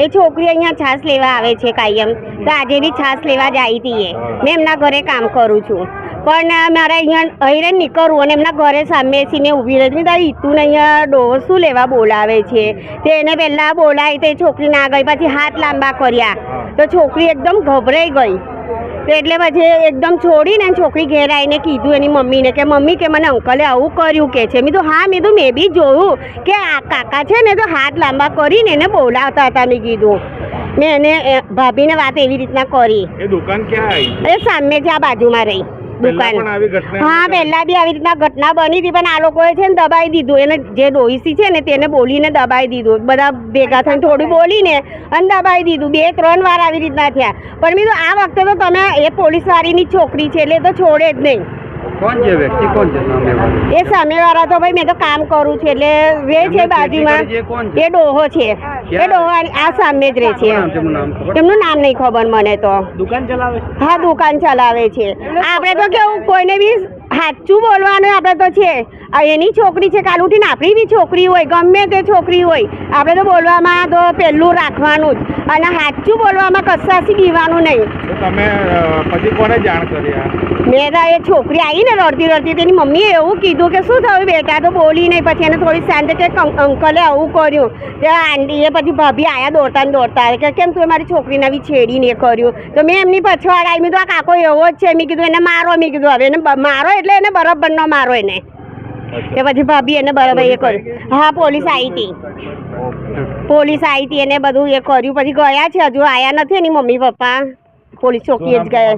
એ છોકરી અહીંયા છાશ લેવા આવે છે કાયમ, તો આજે બી છાશ લેવા જ આવી હતી. મેં એમના ઘરે કામ કરું છું, પણ મારે અહીંયા અહીં નીકળવું અને એમના ઘરે સામે બેસીને ઊભી રહી. તારી ઈતુને અહીંયા ડોહો શું લેવા બોલાવે છે? તે એને પહેલાં બોલાવી તો એ છોકરી ના ગઈ, પછી હાથ લાંબા કર્યા તો છોકરી એકદમ ગભરાઈ ગઈ. તો એટલે પછી એકદમ છોડીને છોકરી ઘેર આવીને કીધું એની મમ્મીને કે મમ્મી કે મને અંકલે આવું કર્યું કે છે. મેં તો હા, મેં બી જોયું કે આ કાકા છે ને તો હાથ લાંબા કરીને એને બોલાવતા હતા. મેં કીધું, મેં એને ભાભીને વાત એવી રીતના કરી. એ દુકાન ક્યાં આવી? એ સામે છે, આ બાજુમાં રહી દુકાન. હા, પહેલા બી આવી રીતના ઘટના બની હતી, પણ આ લોકોએ છે ને દબાઈ દીધું. એને જે ડોહીસી છે ને તેને બોલીને દબાઈ દીધું. બધા ભેગા થઈને થોડું બોલીને અને દબાઈ દીધું. 2-3 વાર આવી રીતના થયા. પણ મેં તો આ વખતે તો તમે એ પોલીસવાળીની છોકરી છે એટલે તો છોડે જ નહીં. કોણ છે વ્યક્તિ? કોણ છે સામેવાળા? એ સામેવાળા તો ભાઈ મેં તો કામ કરું છું એટલે રે છે બાજુમાં. એ ડોહો છે, એ ડોહો આ સામે જ રહે છે. તેમનું નામ નહીં ખબર મને તો. દુકાન ચલાવે? હા, દુકાન ચલાવે છે. આપણે તો કેવું કોઈને બી સાચું બોલવાનું આપણે તો છે. એની છોકરી છે, કાલ ઉઠીને આપણી બી છોકરી હોય, ગમે તે છોકરી હોય, આપણે તો બોલવામાં તો પહેલું રાખવાનું જ, અને સાચું બોલવામાં કશાથી દીવાનું નહીં. તમે પછી કોને જાણ કરી? મેં તો એ છોકરી આવી ને રડતી રડતી, તેની મમ્મીએ એવું કીધું કે શું થયું બેટા? તો બોલી નહીં. પછી એને થોડી શાંત કે અંકલે આવું કર્યું. ત્યાં આંટીએ પછી ભાભી આવ્યા દોડતા ને દોડતા કે કેમ તું મારી છોકરીને બી છેડીને કર્યું? તો મેં એમની પછવાડ આવી. મેં તો આ કાકો એવો જ છે. મેં કીધું એને મારો. મેં કીધું હવે એને મારો એટલે એને બરાબર ન મારો એને. કે પછી ભાભી એને બરાબર એ કર્યું. હા, પોલીસ આવી હતી. પોલીસ આવી હતી, એને બધું એ કર્યું. પછી ગયા છે, હજુ આવ્યા નથી એની મમ્મી પપ્પા. પોલીસ ચોકીએ જ ગયા.